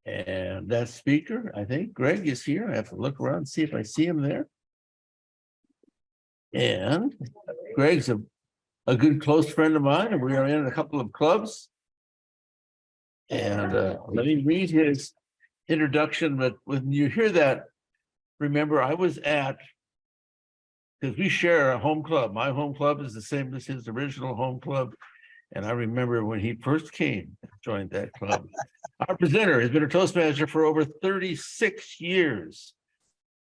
And that speaker, I think Greg is here. I have to look around and see if I see him there. And Greg's a good close friend of mine, and we are in a couple of clubs. And let me read his introduction. But when you hear that, remember I was at, because we share a home club. My home club is the same as his original home club. And I remember when he first came and joined that club. Our presenter has been a Toastmaster for over 36 years.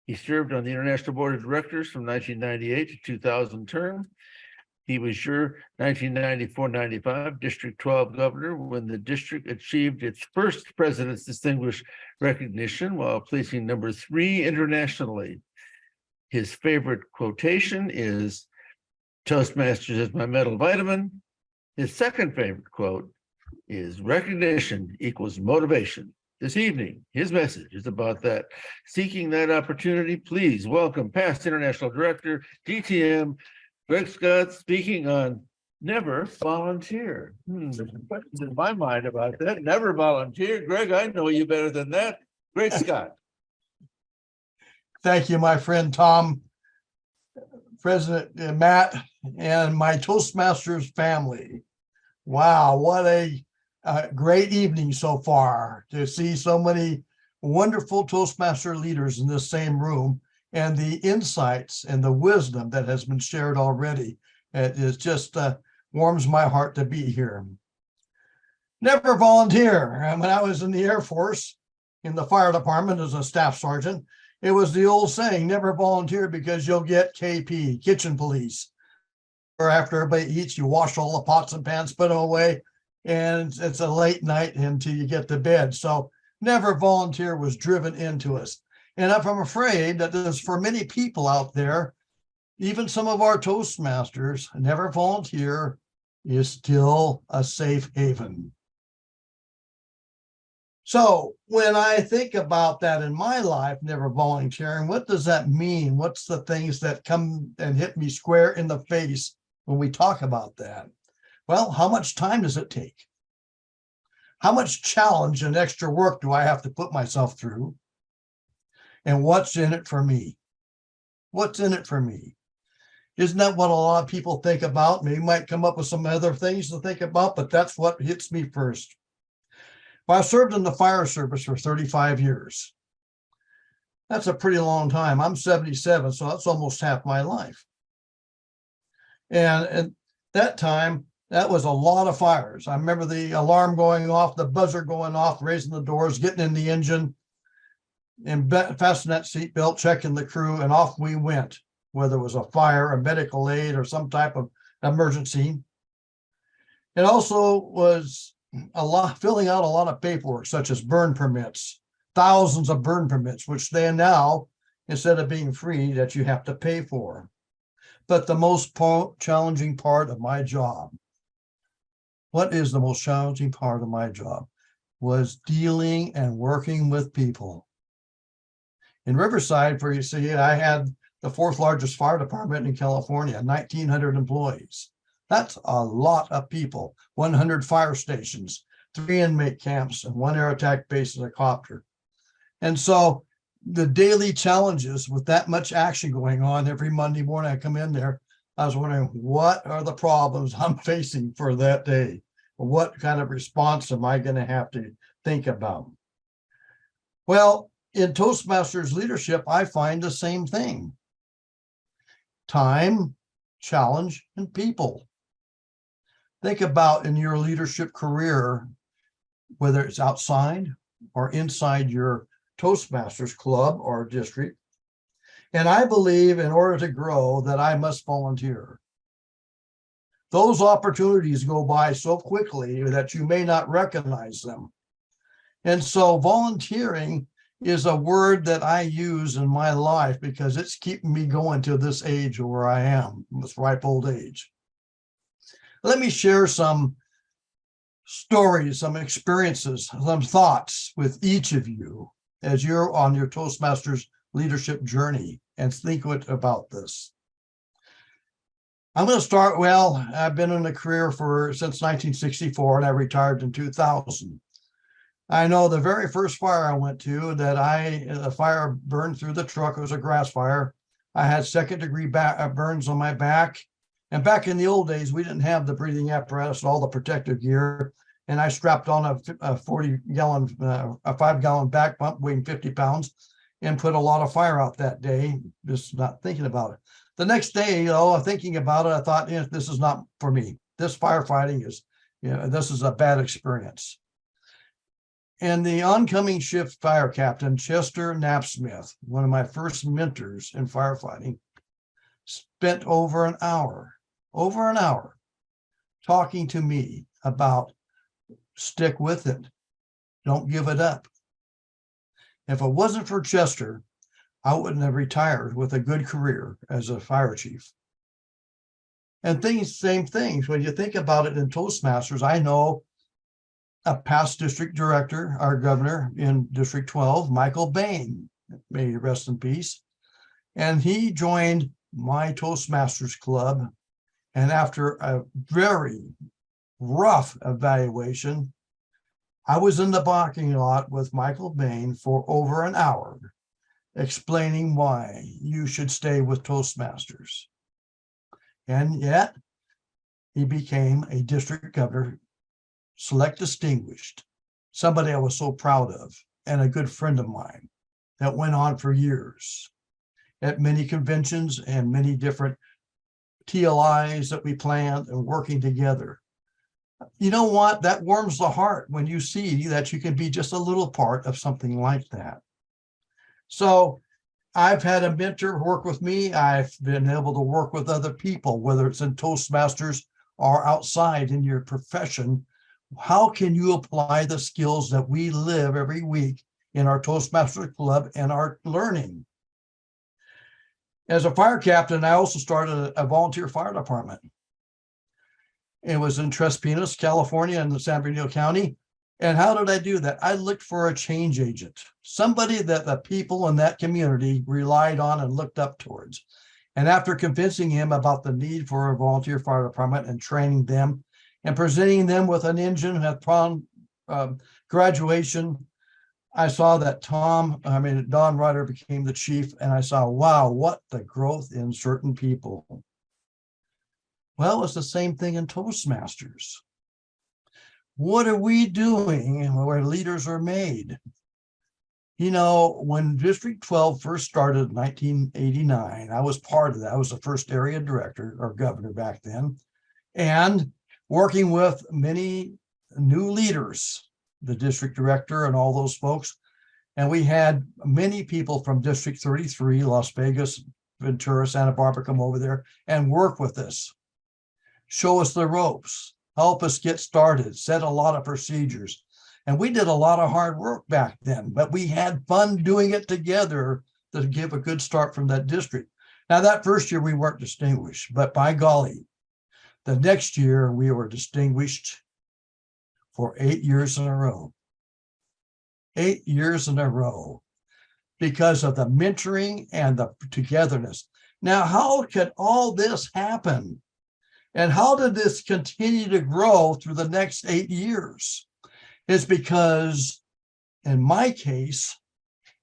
He served on the International Board of Directors from 1998 to 2000 term. He was your 1994-95 District 12 governor when the district achieved its first President's Distinguished Recognition while placing number 3 internationally. His favorite quotation is, "Toastmasters is my mental vitamin." His second favorite quote is, "Recognition equals motivation." This evening, his message is about that. Seeking that opportunity, please welcome past International Director, DTM, Greg Scott, speaking on never volunteer. There's a question in my mind about that. Never volunteer. Greg, I know you better than that. Greg Scott. Thank you, my friend Tom, President Matt, and my Toastmasters family. Wow, what a great evening so far to see so many wonderful Toastmaster leaders in this same room, and the insights and the wisdom that has been shared already. It is just warms my heart to be here. Never volunteer. And when I was in the Air Force, in the fire department as a staff sergeant, it was the old saying, never volunteer because you'll get KP, kitchen police. Or after everybody eats, you wash all the pots and pans, put them away, and it's a late night until you get to bed. So never volunteer was driven into us. And I'm afraid that there's, for many people out there, even some of our Toastmasters, never volunteer is still a safe haven. So when I think about that in my life, never volunteering, what does that mean? What's the things that come and hit me square in the face when we talk about that? Well, how much time does it take? How much challenge and extra work do I have to put myself through? And what's in it for me? What's in it for me? Isn't that what a lot of people think about? Maybe might come up with some other things to think about, but that's what hits me first. Well, I served in the fire service for 35 years. That's a pretty long time. I'm 77, so that's almost half my life. And at that time, that was a lot of fires. I remember the alarm going off, the buzzer going off, raising the doors, getting in the engine, and fastening that seatbelt, checking the crew, and off we went, whether it was a fire, a medical aid, or some type of emergency. It also was filling out a lot of paperwork, such as burn permits, thousands of burn permits, which they now, instead of being free, that you have to pay for. But the most challenging part of my job, what is the most challenging part of my job, was dealing and working with people. In Riverside, for you see, I had the 4th largest fire department in California, 1,900 employees. That's a lot of people, 100 fire stations, 3 inmate camps, and 1 air attack base and a copter. And so the daily challenges with that much action going on every Monday morning I come in there, I was wondering, what are the problems I'm facing for that day? What kind of response am I going to have to think about? Well, in Toastmasters leadership, I find the same thing. Time, challenge, and people. Think about in your leadership career, whether it's outside or inside your Toastmasters club or district. And I believe in order to grow that I must volunteer. Those opportunities go by so quickly that you may not recognize them. And so volunteering is a word that I use in my life because it's keeping me going to this age where I am, this ripe old age. Let me share some stories, some experiences, some thoughts with each of you as you're on your Toastmasters leadership journey and think about this. I'm going to start, I've been in a career since 1964 and I retired in 2000. I know the very first fire I went to that the fire burned through the truck. It was a grass fire. I had second-degree burns on my back. And back in the old days, we didn't have the breathing apparatus and all the protective gear. And I strapped on a 40-gallon, a 5-gallon back pump weighing 50 pounds and put a lot of fire out that day, just not thinking about it. The next day, thinking about it, I thought, this is not for me. This firefighting is, this is a bad experience. And the oncoming shift fire captain, Chester Knapsmith, one of my first mentors in firefighting, spent over an hour talking to me about stick with it. Don't give it up. If it wasn't for Chester, I wouldn't have retired with a good career as a fire chief. And same things, when you think about it in Toastmasters, I know a past district director, our governor in District 12, Michael Bain, may he rest in peace. And he joined my Toastmasters club. And after a very rough evaluation, I was in the parking lot with Michael Bain for over an hour, explaining why you should stay with Toastmasters. And yet he became a district governor, select distinguished, somebody I was so proud of, and a good friend of mine that went on for years at many conventions and many different TLIs that we planned and working together. You know what? That warms the heart when you see that you can be just a little part of something like that. So I've had a mentor work with me. I've been able to work with other people, whether it's in Toastmasters or outside in your profession. How can you apply the skills that we live every week in our Toastmasters club and our learning? As a fire captain, I also started a volunteer fire department. It was in Tres Pinos, California, in the San Bernardino County. And how did I do that? I looked for a change agent, somebody that the people in that community relied on and looked up towards. And after convincing him about the need for a volunteer fire department and training them and presenting them with an engine upon graduation, I saw that Don Ryder became the chief, and I saw, wow, what the growth in certain people. Well, it's the same thing in Toastmasters. What are we doing where leaders are made? When District 12 first started in 1989, I was part of that. I was the first area director or governor back then, and working with many new leaders, the district director and all those folks. And we had many people from District 33, Las Vegas, Ventura, Santa Barbara, come over there and work with us, show us the ropes, help us get started, set a lot of procedures. And we did a lot of hard work back then, but we had fun doing it together to give a good start from that district. Now, that first year we weren't distinguished, but by golly, the next year we were distinguished for 8 years in a row. 8 years in a row because of the mentoring and the togetherness. Now, how could all this happen? And how did this continue to grow through the next 8 years? It's because, in my case,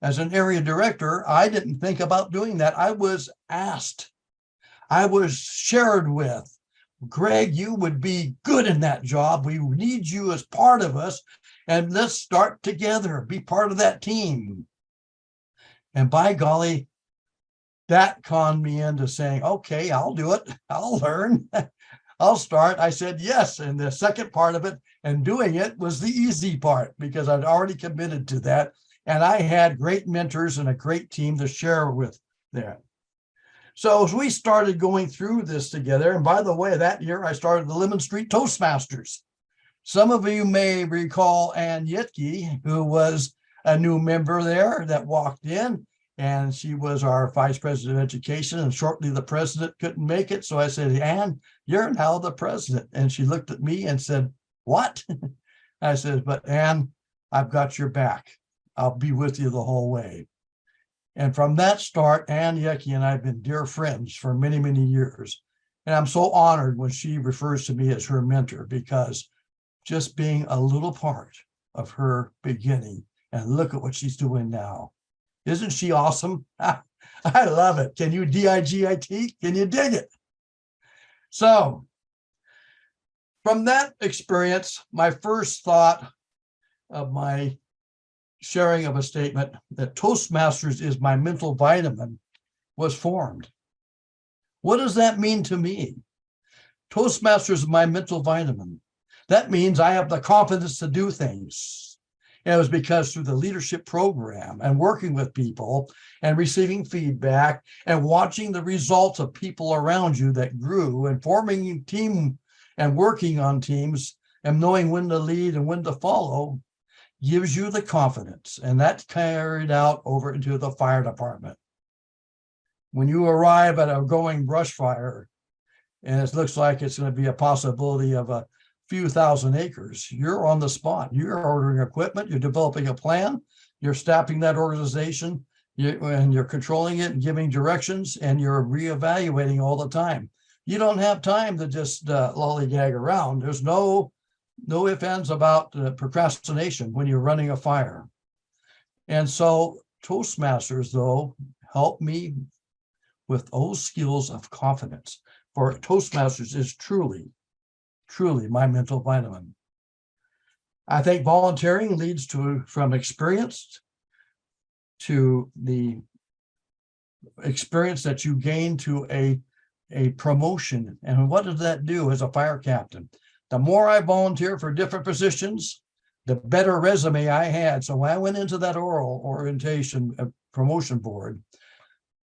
as an area director, I didn't think about doing that. I was asked, I was shared with, Greg, you would be good in that job. We need you as part of us, and let's start together, be part of that team. And by golly, that conned me into saying, okay, I'll do it. I'll learn. I'll start. I said yes. And the second part of it and doing it was the easy part because I'd already committed to that. And I had great mentors and a great team to share with there. So as we started going through this together, and by the way, that year I started the Lemon Street Toastmasters. Some of you may recall Ann Yitke, who was a new member there that walked in, and she was our vice president of education, and shortly the president couldn't make it. So I said, Ann, you're now the president. And she looked at me and said, what? I said, but Ann, I've got your back. I'll be with you the whole way. And from that start, Ann Yitke and I have been dear friends for many, many years. And I'm so honored when she refers to me as her mentor, because just being a little part of her beginning. And look at what she's doing now. Isn't she awesome? I love it. Can you D-I-G-I-T? Can you dig it? So from that experience, my first thought of my sharing of a statement that Toastmasters is my mental vitamin was formed. What does that mean to me? Toastmasters is my mental vitamin. That means I have the confidence to do things. And it was because through the leadership program and working with people and receiving feedback and watching the results of people around you that grew and forming a team and working on teams and knowing when to lead and when to follow gives you the confidence. And that's carried out over into the fire department. When you arrive at a going brush fire and it looks like it's going to be a possibility of a few thousand acres, you're on the spot. You're ordering equipment, you're developing a plan, you're staffing that organization, and you're controlling it and giving directions, and you're reevaluating all the time. You don't have time to just lollygag around. There's no ifs, ands about procrastination when you're running a fire. And so Toastmasters, though, helped me with those skills of confidence. For Toastmasters is truly my mental vitamin. I think volunteering leads from experience to the experience that you gain to a promotion. And what does that do as a fire captain? The more I volunteer for different positions, the better resume I had. So when I went into that oral orientation promotion board,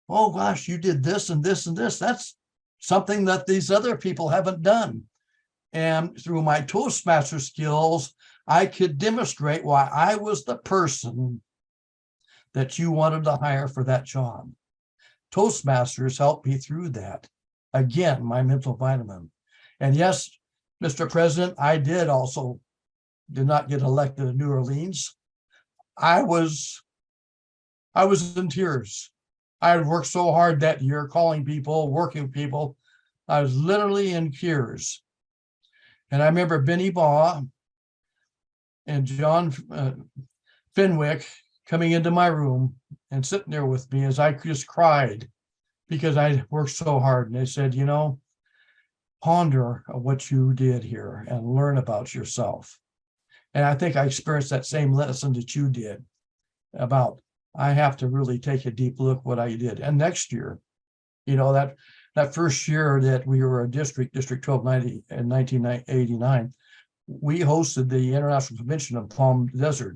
oh gosh, you did this and this and this. That's something that these other people haven't done. And through my Toastmaster skills, I could demonstrate why I was the person that you wanted to hire for that job. Toastmasters helped me through that. Again, my mental vitamin. And yes, Mr. President, I did not get elected in New Orleans. I was in tears. I had worked so hard that year, calling people, working with people. I was literally in tears. And I remember Benny Baugh and John Fenwick coming into my room and sitting there with me as I just cried because I worked so hard. And they said, ponder what you did here and learn about yourself. And I think I experienced that same lesson that you did about I have to really take a deep look what I did. And next year, that first year that we were a District 1290 in 1989, we hosted the International Convention of Palm Desert.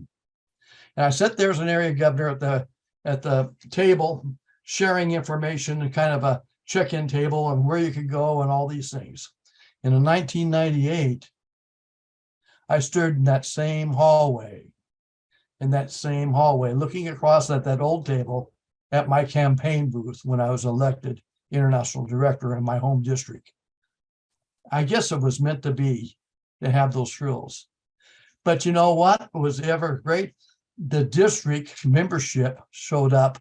And I sat there as an area governor at the table, sharing information and kind of a check-in table and where you could go and all these things. And in 1998, I stood in that same hallway, looking across at that old table at my campaign booth when I was elected international director in my home district. I guess it was meant to be to have those thrills. But you know what was ever great? The district membership showed up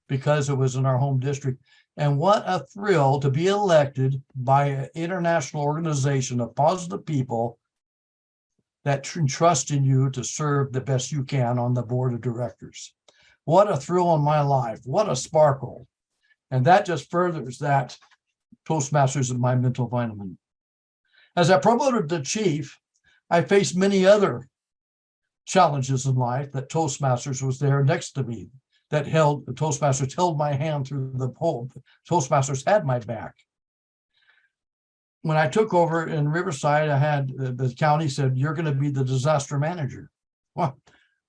because it was in our home district. And what a thrill to be elected by an international organization of positive people that trust in you to serve the best you can on the board of directors. What a thrill in my life. What a sparkle. And that just furthers that Toastmasters is my mental vitamin. As I promoted to chief, I faced many other challenges in life that Toastmasters was there next to me, Toastmasters held my hand through the whole. Toastmasters had my back. When I took over in Riverside, I had the county said, you're going to be the disaster manager. Well,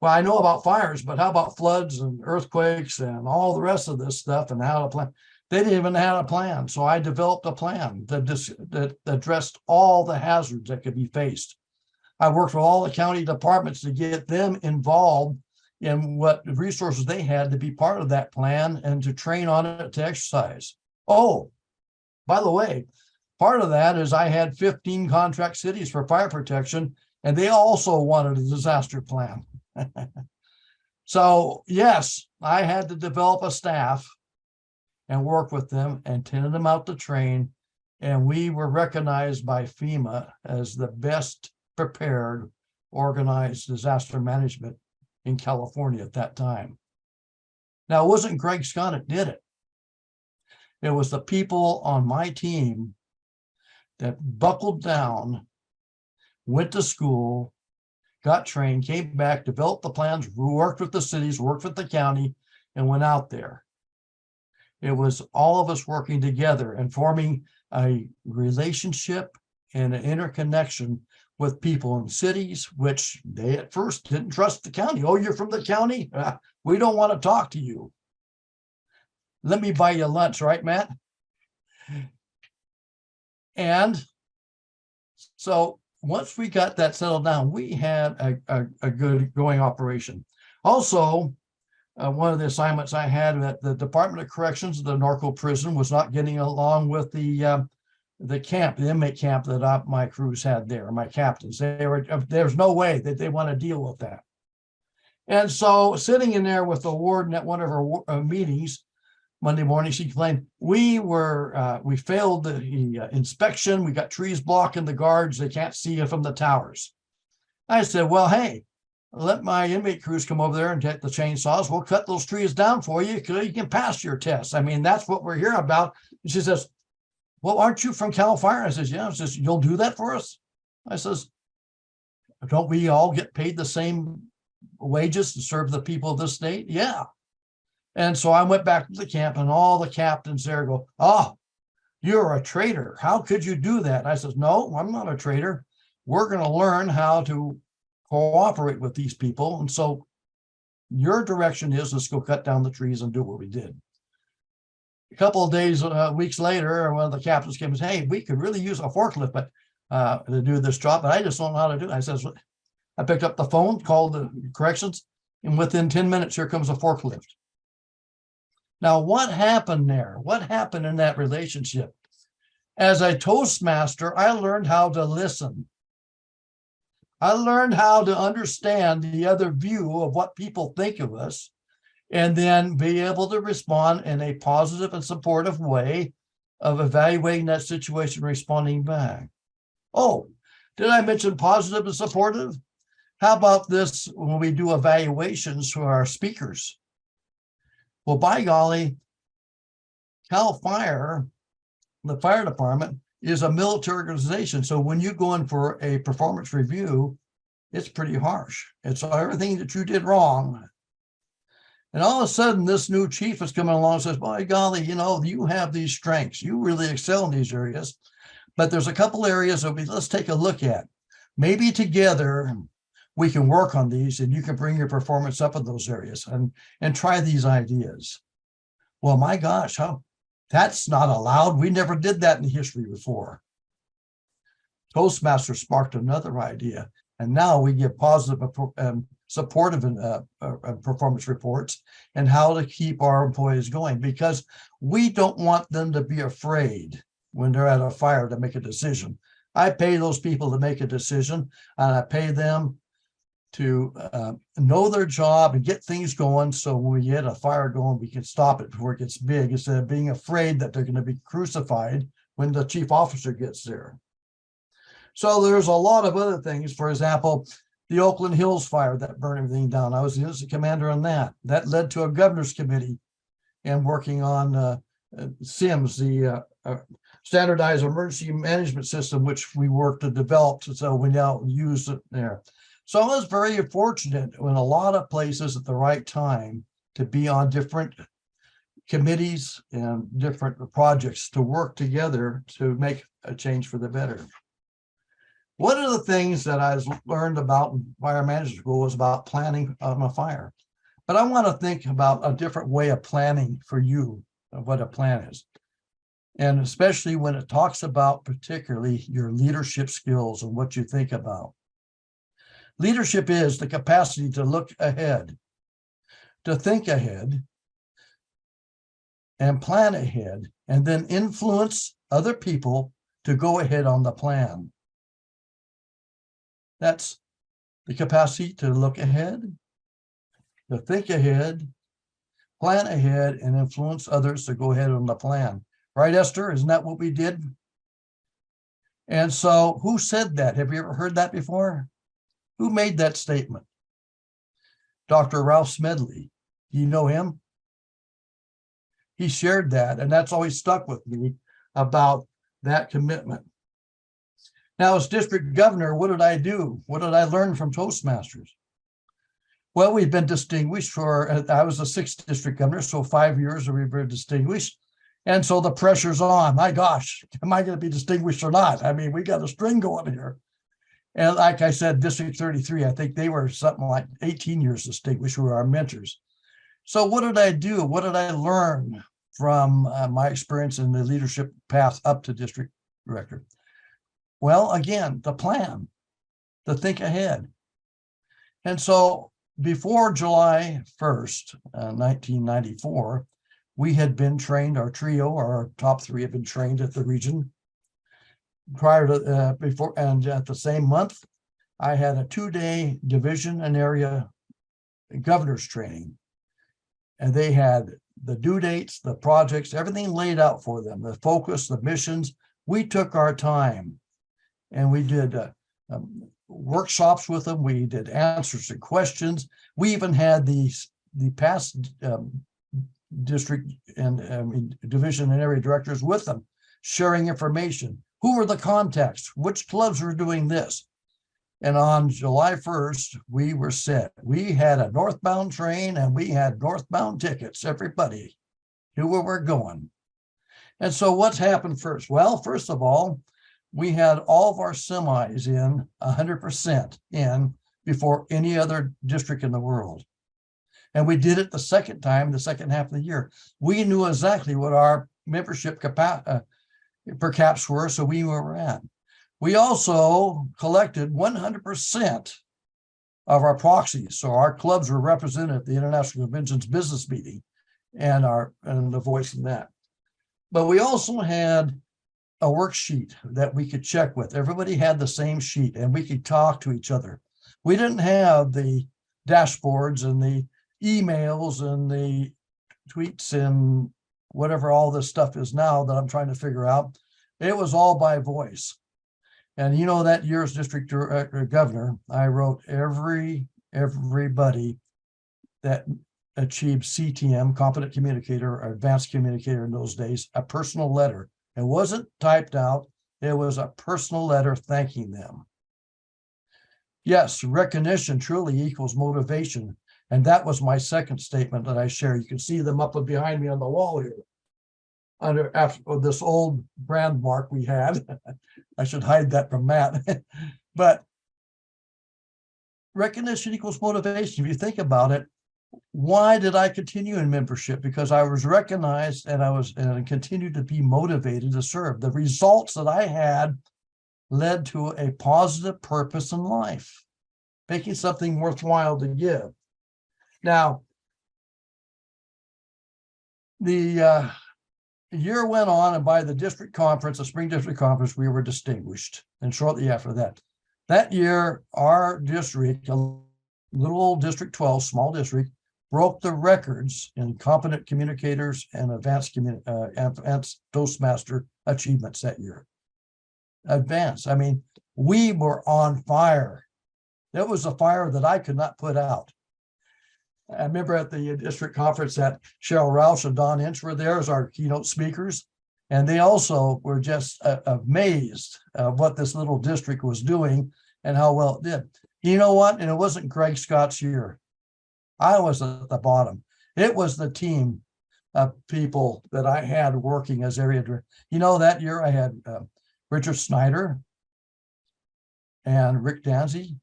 I know about fires, but how about floods and earthquakes and all the rest of this stuff and how to plan? They didn't even have a plan. So I developed a plan that addressed all the hazards that could be faced. I worked with all the county departments to get them involved in what resources they had to be part of that plan and to train on it, to exercise. Oh, by the way, part of that is I had 15 contract cities for fire protection, and they also wanted a disaster plan. So yes, I had to develop a staff and work with them and send them out to train. And we were recognized by FEMA as the best prepared organized disaster management in California at that time. Now, it wasn't Greg Scott that did it. It was the people on my team that buckled down, went to school, got trained, came back, developed the plans, worked with the cities, worked with the county, and went out there. It was all of us working together and forming a relationship and an interconnection with people in cities, which they at first didn't trust the county. Oh, you're from the county? We don't want to talk to you. Let me buy you lunch, right, Matt? And so once we got that settled down, we had a good going operation. Also, one of the assignments I had at the Department of Corrections, the Norco prison, was not getting along with the camp, the inmate camp that my crews had there, my captains. There's no way that they want to deal with that. And so sitting in there with the warden at one of our meetings Monday morning, she complained, we failed the inspection. We got trees blocking the guards. They can't see you from the towers. I said, well, hey, let my inmate crews come over there and take the chainsaws. We'll cut those trees down for you so you can pass your test. I mean, that's what we're here about. And she says, well, aren't you from Cal Fire? I says, yeah. She says, you'll do that for us? I says, don't we all get paid the same wages to serve the people of this state? Yeah. And so I went back to the camp, and all the captains there go, oh, you're a traitor. How could you do that? I says, no, I'm not a traitor. We're going to learn how to cooperate with these people. And so your direction is, let's go cut down the trees and do what we did. A couple of days, weeks later, one of the captains came and said, hey, we could really use a forklift to do this job, but I just don't know how to do it. I says, I picked up the phone, called the corrections, and within 10 minutes, here comes a forklift. Now, what happened there? What happened in that relationship? As a Toastmaster, I learned how to listen. I learned how to understand the other view of what people think of us, and then be able to respond in a positive and supportive way of evaluating that situation, responding back. Oh, did I mention positive and supportive? How about this when we do evaluations for our speakers? Well, by golly, Cal Fire, the fire department, is a military organization. So when you go in for a performance review, it's pretty harsh. It's everything that you did wrong. And all of a sudden, this new chief is coming along and says, by golly, you have these strengths. You really excel in these areas. But there's a couple areas that let's take a look at. Maybe together, we can work on these, and you can bring your performance up in those areas and try these ideas. Well, my gosh, that's not allowed. We never did that in history before. Toastmasters sparked another idea, and now we give positive and supportive performance reports and how to keep our employees going, because we don't want them to be afraid when they're at a fire to make a decision. I pay those people to make a decision, and I pay them to know their job and get things going, so when we get a fire going, we can stop it before it gets big, instead of being afraid that they're going to be crucified when the chief officer gets there. So there's a lot of other things. For example, the Oakland Hills fire that burned everything down. I was the incident commander on that. That led to a governor's committee and working on SIMS, the Standardized Emergency Management System, which we worked to develop, so we now use it there. So I was very fortunate in a lot of places at the right time to be on different committees and different projects to work together to make a change for the better. One of the things that I learned about in fire management school was about planning on a fire. But I want to think about a different way of planning for you, of what a plan is. And especially when it talks about particularly your leadership skills and what you think about. Leadership is the capacity to look ahead, to think ahead, and plan ahead, and then influence other people to go ahead on the plan. That's the capacity to look ahead, to think ahead, plan ahead, and influence others to go ahead on the plan. Right, Esther? Isn't that what we did? And so who said that? Have you ever heard that before? Who made that statement? Dr. Ralph Smedley. Do you know him? He shared that, and that's always stuck with me about that commitment. Now, as district governor, what did I do? What did I learn from Toastmasters? Well, we've been distinguished for, I was the 6th district governor, so 5 years we've been distinguished. And so the pressure's on. My gosh, am I going to be distinguished or not? I mean, we got a string going here. And like I said, District 33, I think they were something like 18 years distinguished, who were our mentors. So what did I do? What did I learn from my experience in the leadership path up to district director? Well, again, the plan, to think ahead. And so before July 1st, 1994, we had been trained, our trio, our top 3 had been trained at the region. Prior to before, and at the same month, I had a 2-day division and area governor's training. And they had the due dates, the projects, everything laid out for them, the focus, the missions. We took our time and we did workshops with them. We did answers to questions. We even had the past district and division and area directors with them, sharing information. Who were the contacts? Which clubs were doing this? And on July 1st, we were set. We had a northbound train and we had northbound tickets. Everybody knew where we're going. And so what's happened first? Well, first of all, we had all of our semis in 100% in before any other district in the world. And we did it the second time, the second half of the year. We knew exactly what our membership per caps were, so we were at. We also collected 100% of our proxies. So our clubs were represented at the International Convention's business meeting and the voice in that. But we also had a worksheet that we could check with. Everybody had the same sheet and we could talk to each other. We didn't have the dashboards and the emails and the tweets and whatever all this stuff is now that I'm trying to figure out. It was all by voice. And you know, that year's district governor, I wrote everybody that achieved CTM, competent communicator or advanced communicator in those days, a personal letter. It wasn't typed out. It was a personal letter thanking them. Yes, recognition truly equals motivation. And that was my second statement that I share. You can see them up behind me on the wall here. After this old brand mark we had. I should hide that from Matt. But recognition equals motivation. If you think about it, why did I continue in membership? Because I was recognized and continued to be motivated to serve. The results that I had led to a positive purpose in life, making something worthwhile to give. Now, the year went on, and by the district conference, the spring district conference, we were distinguished. And shortly after that year, our district, a little old District 12, small district, broke the records in competent communicators and advanced Toastmaster achievements that year. Advanced. I mean, we were on fire. It was a fire that I could not put out. I remember at the district conference that Cheryl Roush and Don Inch were there as our keynote speakers. And they also were just amazed at what this little district was doing and how well it did. You know what? And it wasn't Greg Scott's year. I was at the bottom. It was the team of people that I had working as area director. You know, that year I had Richard Snyder and Rick Danzy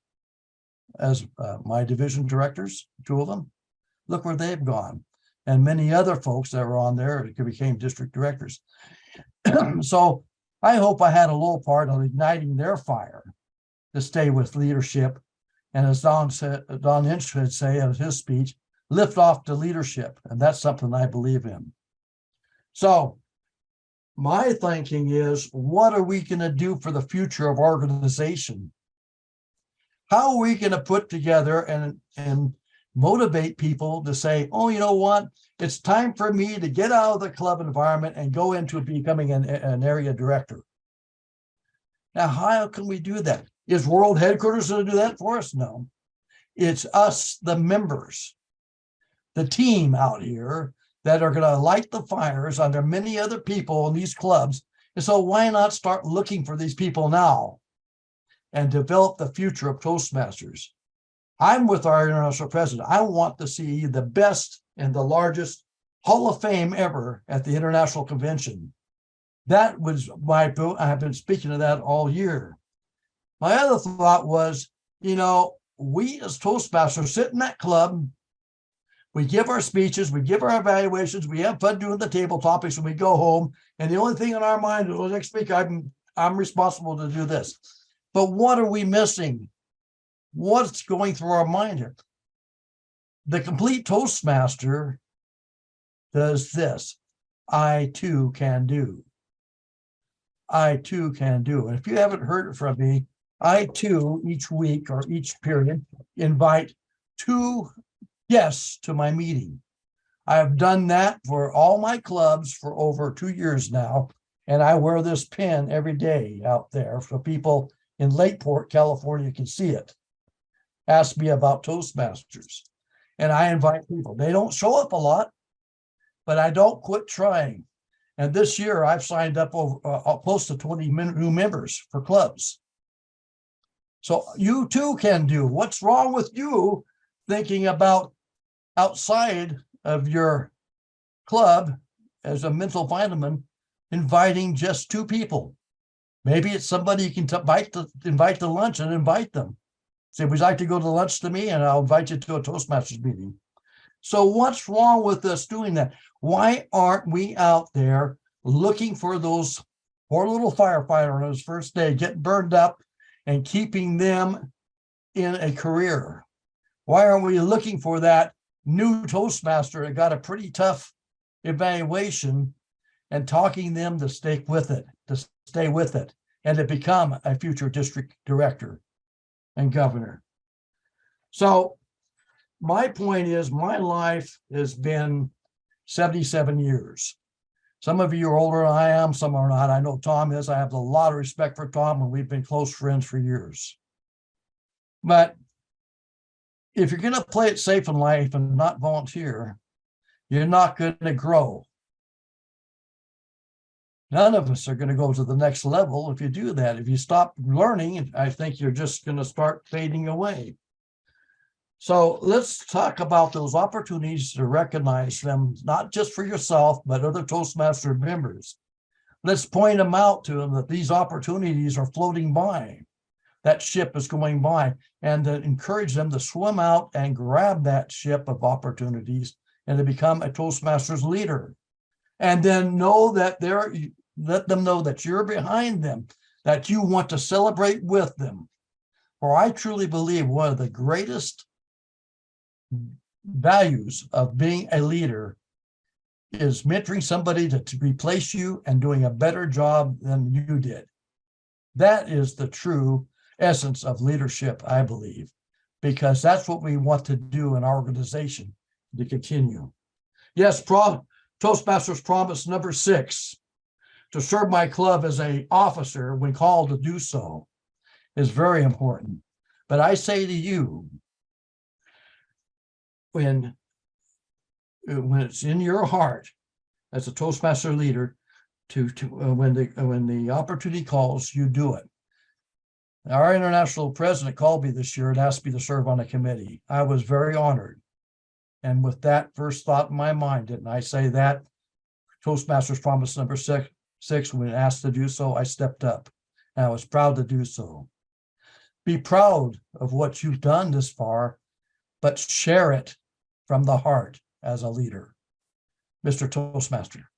as my division directors, 2 of them. Look where they've gone. And many other folks that were on there became district directors. So I hope I had a little part of igniting their fire to stay with leadership. And as Don Inch would say in his speech, lift off to leadership. And that's something I believe in. So my thinking is, what are we going to do for the future of organization? How are we going to put together and motivate people to say, oh, you know what? It's time for me to get out of the club environment and go into becoming an area director. Now, how can we do that? Is World Headquarters going to do that for us? No. It's us, the members, the team out here that are going to light the fires under many other people in these clubs. And so why not start looking for these people now and develop the future of Toastmasters? I'm with our international president. I want to see the best and the largest Hall of Fame ever at the International Convention. That was my vote. I have been speaking of that all year. My other thought was, we as Toastmasters sit in that club, we give our speeches, we give our evaluations, we have fun doing the table topics, and we go home. And the only thing in our mind is, well, next week I'm responsible to do this. But what are we missing? What's going through our mind here? The complete Toastmaster does this. I too can do. I too can do. And if you haven't heard it from me, I too, each week or each period, invite 2 guests to my meeting. I have done that for all my clubs for over 2 years now. And I wear this pin every day out there so people in Lakeport, California can see it. Ask me about Toastmasters. And I invite people. They don't show up a lot, but I don't quit trying. And this year I've signed up over close to 20 new members for clubs. So you too can do. What's wrong with you thinking about outside of your club as a mental vitamin, inviting just 2 people? Maybe it's somebody you can invite to lunch and invite them. Say, would you like to go to lunch to me? And I'll invite you to a Toastmasters meeting. So what's wrong with us doing that? Why aren't we out there looking for those poor little firefighters on his first day, getting burned up and keeping them in a career? Why aren't we looking for that new Toastmaster that got a pretty tough evaluation and talking them to stay with it, and to become a future district director and governor? So my point is, my life has been 77 years. Some of you are older than I am, some are not. I know Tom is. I have a lot of respect for Tom, and we've been close friends for years. But if you're going to play it safe in life and not volunteer, you're not going to grow. None of us are going to go to the next level if you do that. If you stop learning, I think you're just going to start fading away. So let's talk about those opportunities to recognize them, not just for yourself, but other Toastmaster members. Let's point them out to them that these opportunities are floating by. That ship is going by, and to encourage them to swim out and grab that ship of opportunities and to become a Toastmasters leader. And then let them know that you're behind them, that you want to celebrate with them. For I truly believe one of the greatest values of being a leader is mentoring somebody to replace you and doing a better job than you did. That is the true essence of leadership, I believe, because that's what we want to do in our organization to continue. Yes, Toastmasters promise number 6, to serve my club as an officer when called to do so, is very important. But I say to you, when it's in your heart as a Toastmaster leader, when the opportunity calls, you do it. Our international president called me this year and asked me to serve on a committee. I was very honored. And with that first thought in my mind, didn't I say that? Toastmasters promise number 6, when asked to do so, I stepped up. And I was proud to do so. Be proud of what you've done this far, but share it from the heart as a leader. Mr. Toastmaster.